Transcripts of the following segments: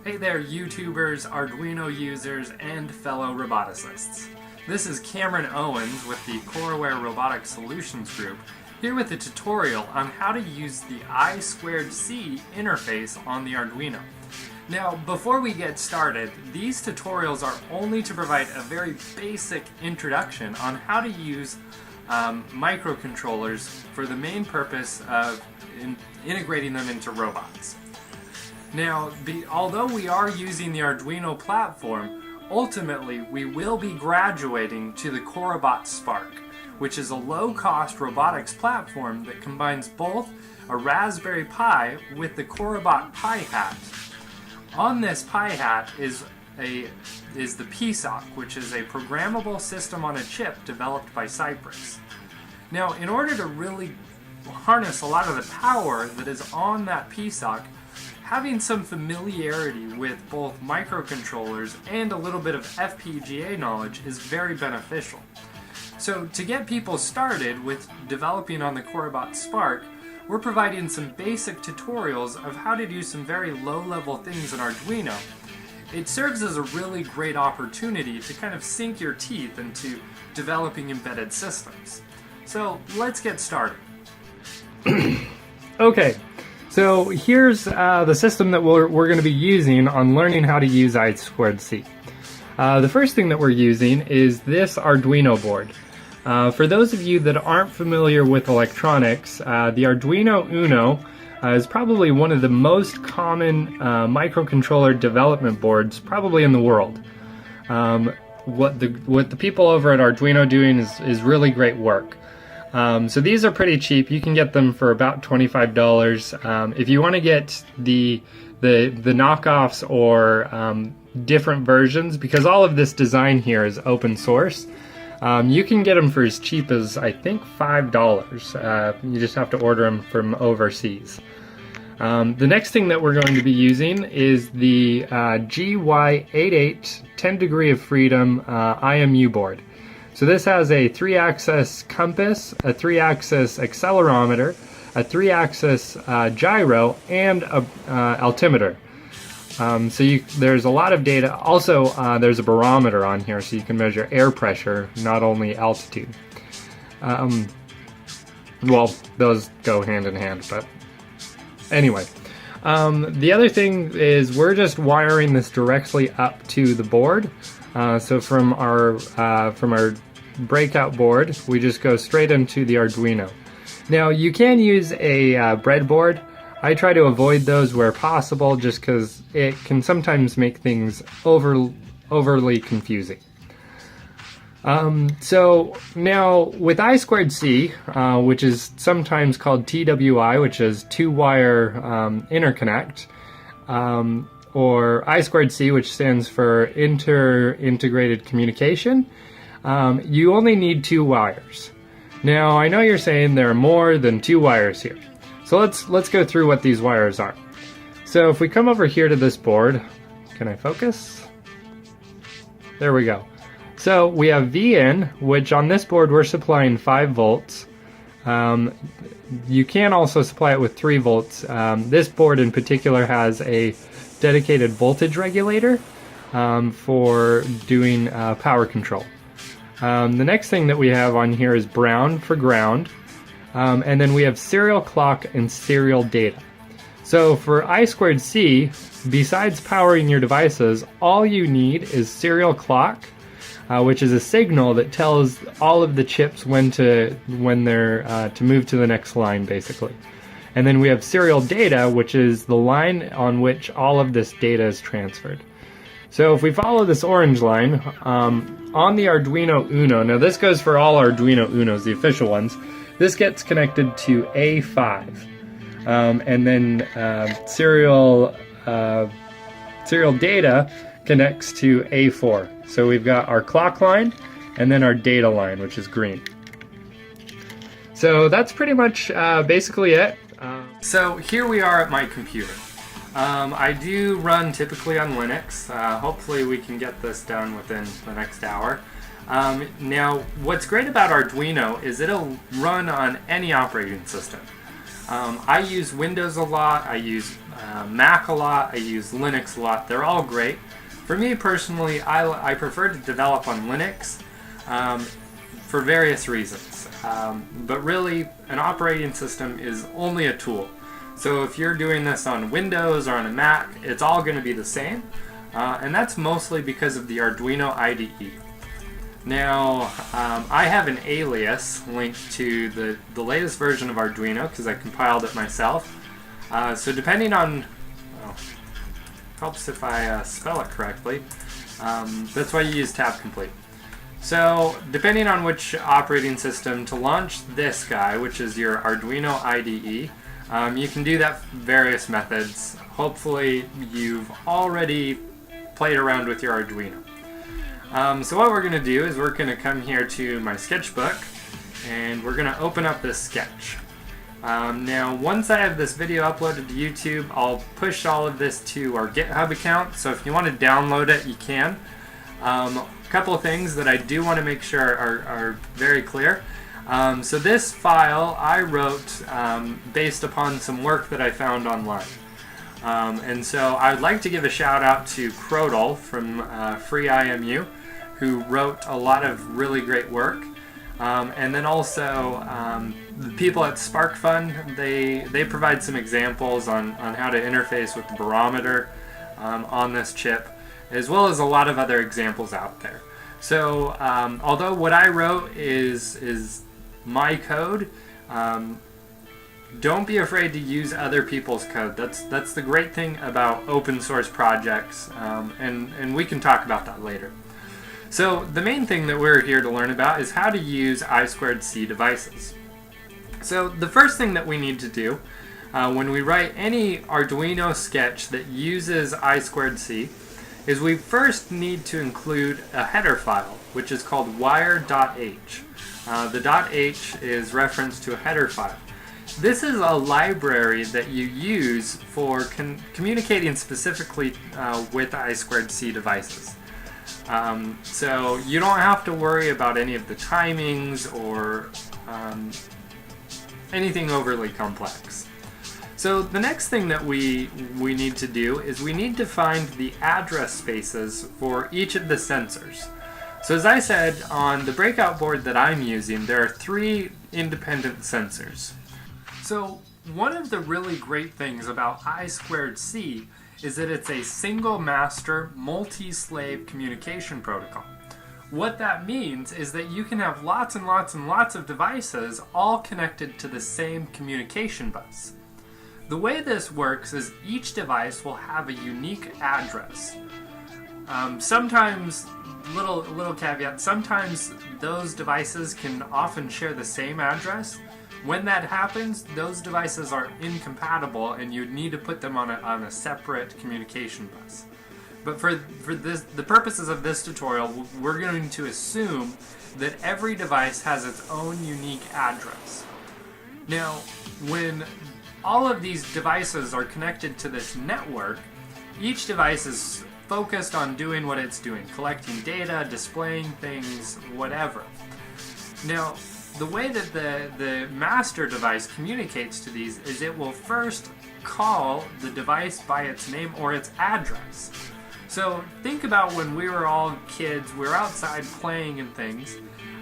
Hey there, YouTubers, Arduino users, and fellow roboticists. This is Cameron Owens with the CoreAware Robotic Solutions Group, here with a tutorial on how to use the i2c interface on the Arduino. Now, before we get started, these tutorials are only to provide a very basic introduction on how to use microcontrollers for the main purpose of integrating them into robots. Now, although we are using the Arduino platform, ultimately we will be graduating to the CoreBot Spark, which is a low-cost robotics platform that combines both a Raspberry Pi with the CoreBot Pi Hat. On this Pi Hat is the PSOC, which is a programmable system on a chip developed by Cypress. Now, in order to really harness a lot of the power that is on that PSOC, having some familiarity with both microcontrollers and a little bit of FPGA knowledge is very beneficial. So to get people started with developing on the CoreBot Spark, we're providing some basic tutorials of how to do some very low-level things in Arduino. It serves as a really great opportunity to kind of sink your teeth into developing embedded systems. So let's get started. Okay. So here's the system that we're going to be using on learning how to use i2c. The first thing that we're using is this Arduino board. For those of you that aren't familiar with electronics, the Arduino Uno is probably one of the most common microcontroller development boards probably in the world. What the people over at Arduino are doing is really great work. So these are pretty cheap. You can get them for about $25. If you want to get the knockoffs or different versions, because all of this design here is open source, you can get them for as cheap as I think $5. You just have to order them from overseas. The next thing that we're going to be using is the GY88 10 degree of freedom IMU board. So this has a 3-axis compass, a 3-axis accelerometer, a 3-axis gyro, and a altimeter. There's a lot of data. Also, there's a barometer on here, so you can measure air pressure, not only altitude. Well, those go hand in hand, but anyway. The other thing is we're just wiring this directly up to the board. So from our breakout board, we just go straight into the Arduino. Now you can use a breadboard. I try to avoid those where possible, just because it can sometimes make things overly confusing. So now with i2c, which is sometimes called TWI, which is two-wire interconnect, or I2c, which stands for integrated communication, you only need 2 wires. Now, I know you're saying there are more than 2 wires here. So let's go through what these wires are. So if we come over here to this board, can I focus? There we go. So we have VN, which on this board we're supplying 5 volts. You can also supply it with 3 volts. This board in particular has a dedicated voltage regulator for doing power control. The next thing that we have on here is brown for ground, and then we have serial clock and serial data. So for i2c, besides powering your devices, all you need is serial clock, which is a signal that tells all of the chips when they're to move to the next line, basically. And then we have serial data, which is the line on which all of this data is transferred. So if we follow this orange line, on the Arduino Uno, now this goes for all Arduino Unos, the official ones, this gets connected to A5. And then serial data connects to A4. So we've got our clock line and then our data line, which is green. So that's pretty much basically it. So here we are at my computer. I do run typically on Linux. Hopefully we can get this done within the next hour. Now, what's great about Arduino is it'll run on any operating system. I use Windows a lot, I use Mac a lot, I use Linux a lot. They're all great. For me personally, I prefer to develop on Linux for various reasons. But really, an operating system is only a tool. So if you're doing this on Windows or on a Mac, it's all going to be the same. And that's mostly because of the Arduino IDE. Now, I have an alias linked to the latest version of Arduino because I compiled it myself. So depending on, well, helps if I spell it correctly. That's why you use tab complete. So depending on which operating system to launch this guy, which is your Arduino IDE, you can do that various methods. Hopefully you've already played around with your Arduino. So what we're going to do is we're going to come here to my sketchbook and we're going to open up this sketch. Now once I have this video uploaded to YouTube, I'll push all of this to our GitHub account, so if you want to download it you can. A couple of things that I do want to make sure are very clear. So this file I wrote based upon some work that I found online. And so I'd like to give a shout out to Crodal from FreeIMU, who wrote a lot of really great work. And then also the people at SparkFun, they provide some examples on how to interface with the barometer on this chip, as well as a lot of other examples out there. So although what I wrote is my code, don't be afraid to use other people's code. That's the great thing about open source projects, and we can talk about that later. So the main thing that we're here to learn about is how to use i2c devices. So the first thing that we need to do when we write any Arduino sketch that uses i2c is we first need to include a header file, which is called wire.h. The .h is reference to a header file. This is a library that you use for communicating specifically with i2c devices. So you don't have to worry about any of the timings or anything overly complex. So the next thing that we need to do is we need to find the address spaces for each of the sensors. So as I said, on the breakout board that I'm using, there are 3 independent sensors. So one of the really great things about i2c is that it's a single master multi-slave communication protocol. What that means is that you can have lots and lots and lots of devices all connected to the same communication bus. The way this works is each device will have a unique address. Sometimes, little caveat, sometimes those devices can often share the same address. When that happens, those devices are incompatible and you'd need to put them on a separate communication bus. But for the purposes of this tutorial, we're going to assume that every device has its own unique address. Now, when all of these devices are connected to this network, each device is focused on doing what it's doing, collecting data, displaying things, whatever. Now, the way that the master device communicates to these is it will first call the device by its name or its address. So think about when we were all kids, we were outside playing and things,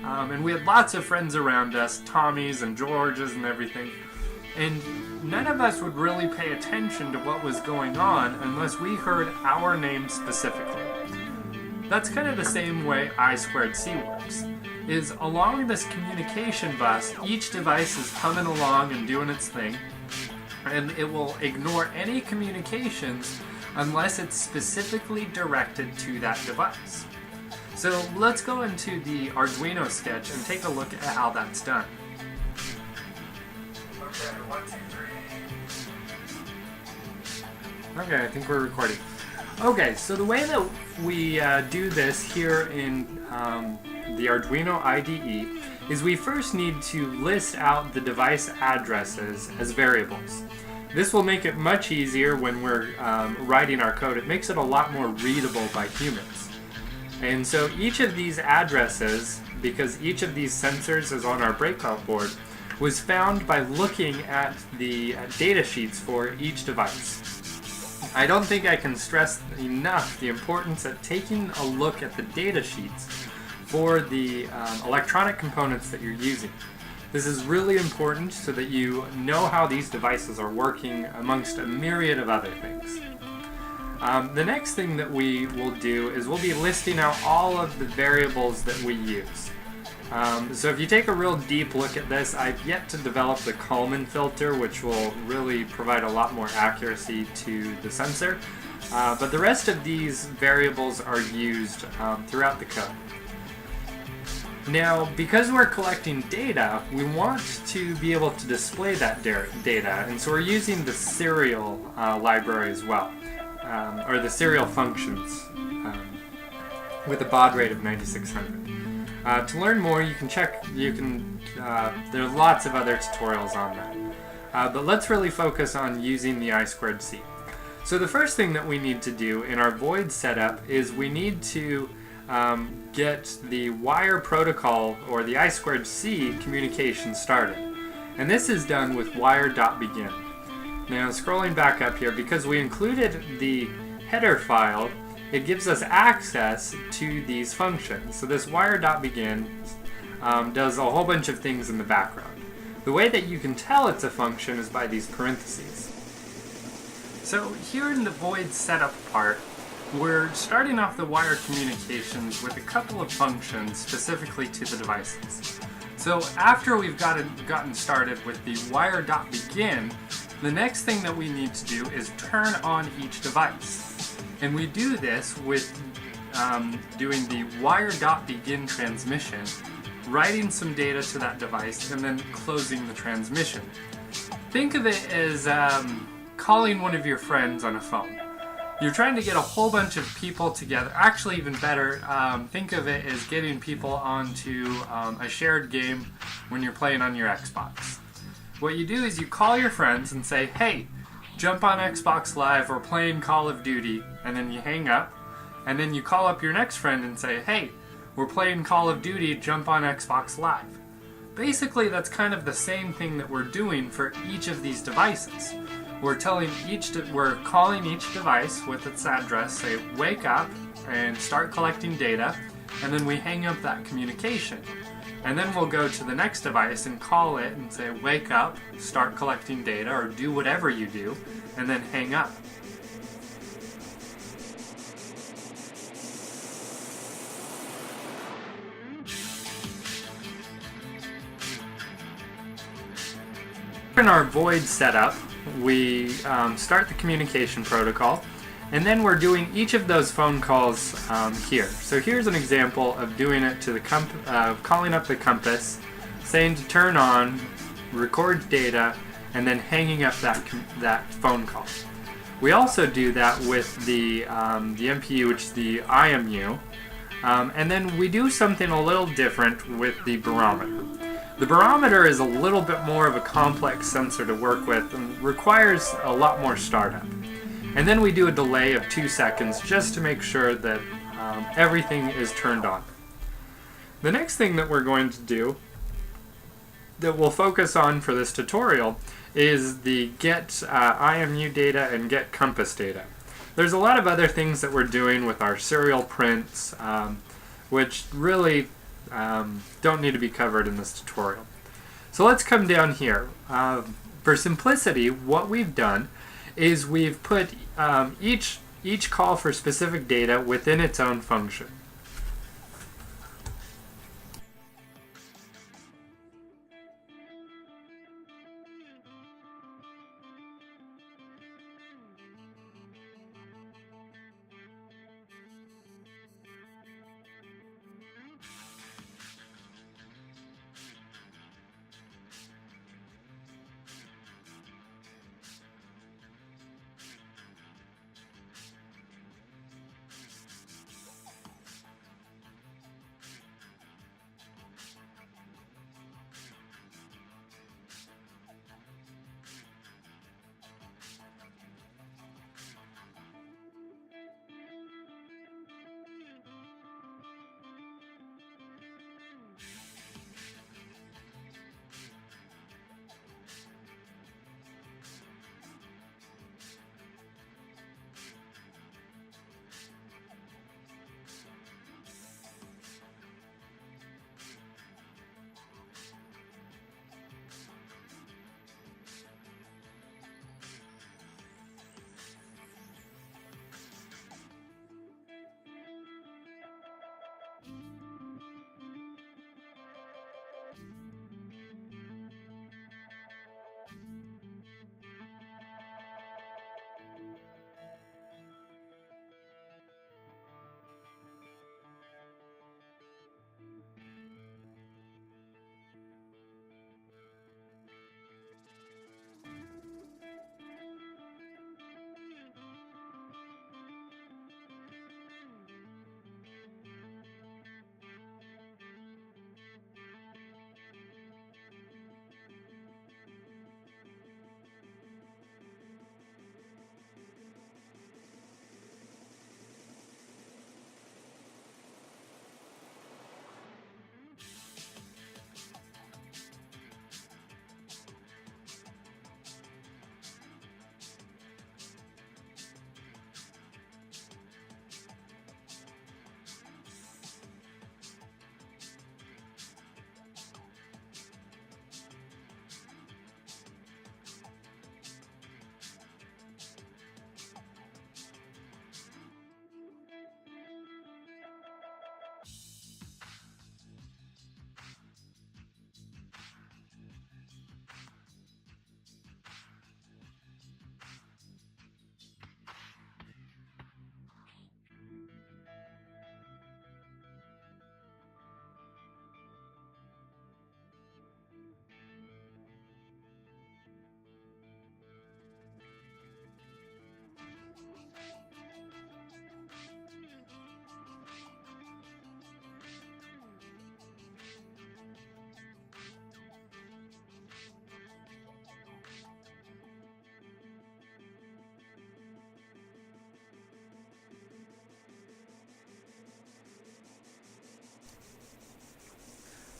and we had lots of friends around us, Tommies and Georges and everything, and none of us would really pay attention to what was going on unless we heard our name specifically. That's kind of the same way i2c works. Is along this communication bus, each device is coming along and doing its thing, and it will ignore any communications unless it's specifically directed to that device. So let's go into the Arduino sketch and take a look at how that's done. Okay, 1, 2, 3. Okay, I think we're recording. Okay, so the way that we do this here in the Arduino IDE is we first need to list out the device addresses as variables. This will make it much easier when we're writing our code. It makes it a lot more readable by humans. And so each of these addresses, because each of these sensors is on our breakout board, was found by looking at the data sheets for each device. I don't think I can stress enough the importance of taking a look at the data sheets for the electronic components that you're using. This is really important so that you know how these devices are working amongst a myriad of other things. The next thing that we will do is we'll be listing out all of the variables that we use. So if you take a real deep look at this, I've yet to develop the Kalman filter, which will really provide a lot more accuracy to the sensor. But the rest of these variables are used throughout the code. Now, because we're collecting data, we want to be able to display that data, and so we're using the serial library as well, or the serial functions with a baud rate of 9600. To learn more, there are lots of other tutorials on that. But let's really focus on using the i2c. So the first thing that we need to do in our void setup is we need to get the wire protocol or the i2c communication started. And this is done with wire.begin. Now scrolling back up here, because we included the header file, it gives us access to these functions. So this wire.begin does a whole bunch of things in the background. The way that you can tell it's a function is by these parentheses. So here in the void setup part, we're starting off the wire communications with a couple of functions specifically to the devices. So after we've gotten started with the wire.begin, the next thing that we need to do is turn on each device. And we do this with doing the wire.begin transmission, writing some data to that device, and then closing the transmission. Think of it as calling one of your friends on a phone. You're trying to get a whole bunch of people together. Actually, even better, think of it as getting people onto a shared game when you're playing on your Xbox. What you do is you call your friends and say, hey, jump on Xbox Live, we're playing Call of Duty, and then you hang up, and then you call up your next friend and say, hey, we're playing Call of Duty, jump on Xbox Live. Basically, that's kind of the same thing that we're doing for each of these devices. We're calling each device with its address, say, wake up and start collecting data, and then we hang up that communication. And then we'll go to the next device and call it and say, wake up, start collecting data, or do whatever you do, and then hang up. In our void setup, we start the communication protocol, and then we're doing each of those phone calls here. So here's an example of doing it to the calling up the compass, saying to turn on, record data, and then hanging up that phone call. We also do that with the MPU, which is the IMU, and then we do something a little different with the barometer. The barometer is a little bit more of a complex sensor to work with and requires a lot more startup. And then we do a delay of 2 seconds just to make sure that everything is turned on. The next thing that we're going to do that we'll focus on for this tutorial is the get IMU data and get compass data. There's a lot of other things that we're doing with our serial prints, which really don't need to be covered in this tutorial. So let's come down here. For simplicity, what we've done is we've put each call for specific data within its own function.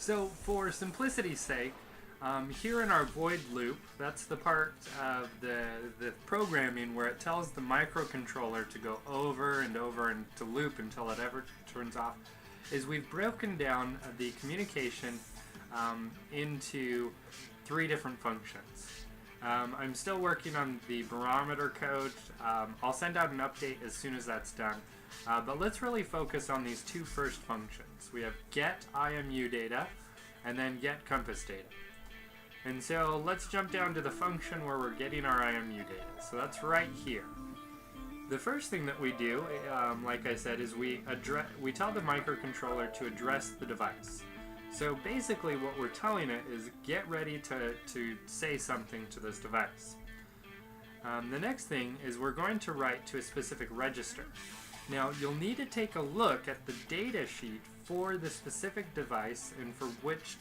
So for simplicity's sake, here in our void loop, that's the part of the programming where it tells the microcontroller to go over and over and to loop until it ever turns off, is we've broken down the communication into 3 different functions. I'm still working on the barometer code. I'll send out an update as soon as that's done. But let's really focus on these 2 first functions. We have get IMU data and then get compass data. And so let's jump down to the function where we're getting our IMU data. So that's right here. The first thing that we do, like I said, is we tell the microcontroller to address the device. So basically what we're telling it is get ready to say something to this device. The next thing is we're going to write to a specific register. Now you'll need to take a look at the data sheet for the specific device and for which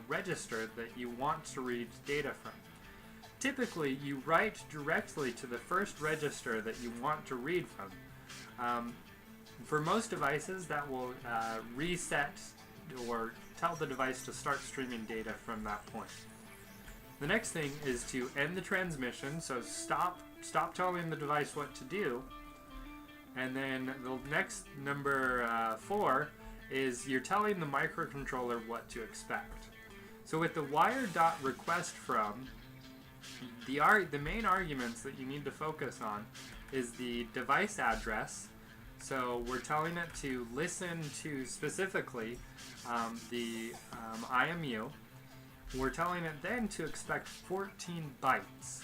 register that you want to read data from. Typically you write directly to the first register that you want to read from. For most devices that will reset or tell the device to start streaming data from that point. The next thing is to end the transmission, so stop telling the device what to do. And then the next number 4 is you're telling the microcontroller what to expect. So with the wire.requestFrom, the main arguments that you need to focus on is the device address. So we're telling it to listen to specifically the IMU. We're telling it then to expect 14 bytes.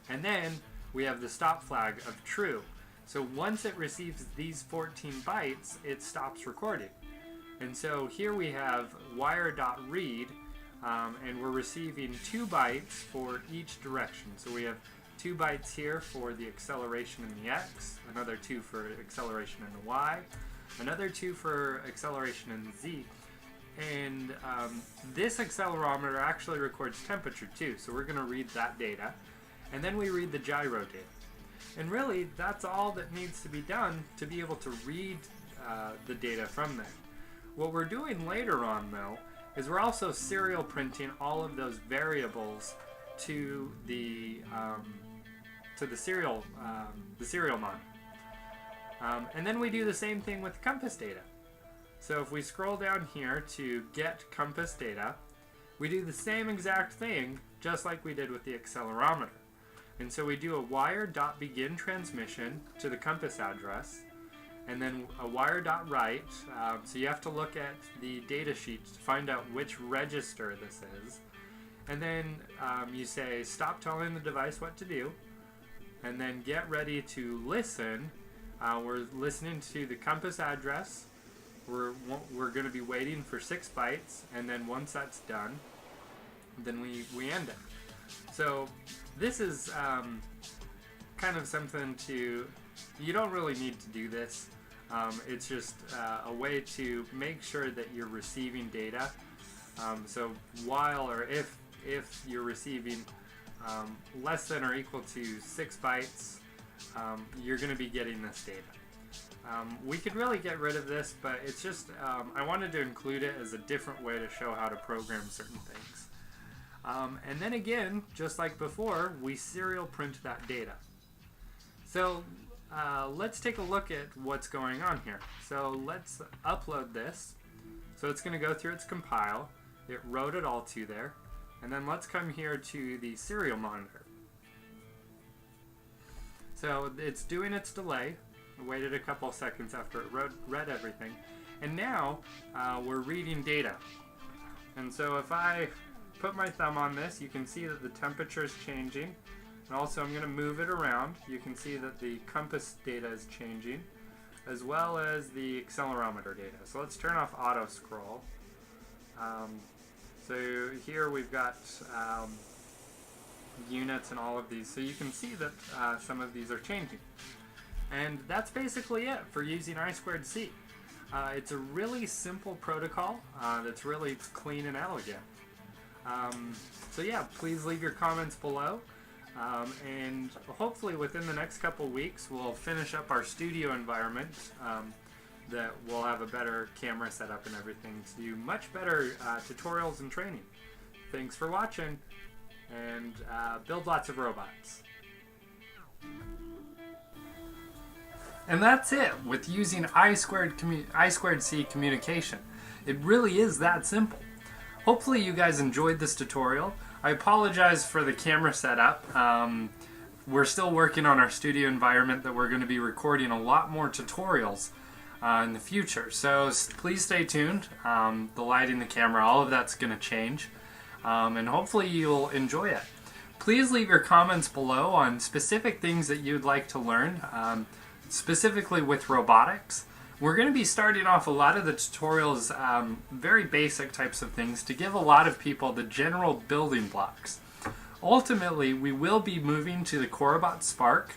And then we have the stop flag of true. So once it receives these 14 bytes, it stops recording. And so here we have wire.read, and we're receiving 2 bytes for each direction. So we have 2 bytes here for the acceleration in the x, another 2 for acceleration in the y, another 2 for acceleration in the z. And this accelerometer actually records temperature too, so we're going to read that data. And then we read the gyro data. And really, that's all that needs to be done to be able to read the data from there. What we're doing later on, though, is we're also serial printing all of those variables to the serial monitor. And then we do the same thing with compass data. So if we scroll down here to get compass data, we do the same exact thing just like we did with the accelerometer. And so we do a wire.begin transmission to the compass address, and then a wire.write. So you have to look at the data sheet to find out which register this is. And then you say stop telling the device what to do, and then get ready to listen. We're listening to the compass address. We're going to be waiting for 6 bytes, and then once that's done, then we end it. So this is kind of something you don't really need to do this. It's just a way to make sure that you're receiving data. So while or if you're receiving less than or equal to 6 bytes, you're going to be getting this data. We could really get rid of this, but it's just I wanted to include it as a different way to show how to program certain things. And then again, just like before, we serial print that data. So let's take a look at what's going on here. So let's upload this. So it's going to go through its compile. It wrote it all to there. And then let's come here to the serial monitor. So it's doing its delay. I waited a couple seconds after it read everything. And now we're reading data. And so if I put my thumb on this, you can see that the temperature is changing. And also I'm going to move it around. You can see that the compass data is changing, as well as the accelerometer data. So let's turn off auto scroll. So here we've got units and all of these. So you can see that some of these are changing. And that's basically it for using i2c. It's a really simple protocol that's really clean and elegant. So yeah, please leave your comments below. And hopefully within the next couple weeks we'll finish up our studio environment that we'll have a better camera setup and everything to do much better tutorials and training. Thanks for watching, and build lots of robots. And that's it with using I2c communication. It really is that simple. Hopefully you guys enjoyed this tutorial. I apologize for the camera setup. We're still working on our studio environment that we're going to be recording a lot more tutorials in the future. So please stay tuned. The lighting, the camera, all of that's going to change. And hopefully you'll enjoy it. Please leave your comments below on specific things that you'd like to learn, specifically with robotics. We're going to be starting off a lot of the tutorials, very basic types of things, to give a lot of people the general building blocks. Ultimately, we will be moving to the Corobot Spark,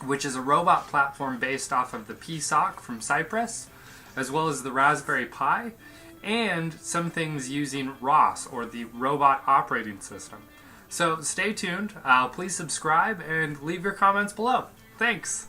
which is a robot platform based off of the PSOC from Cypress, as well as the Raspberry Pi, and some things using ROS, or the Robot Operating System. So stay tuned, please subscribe, and leave your comments below. Thanks!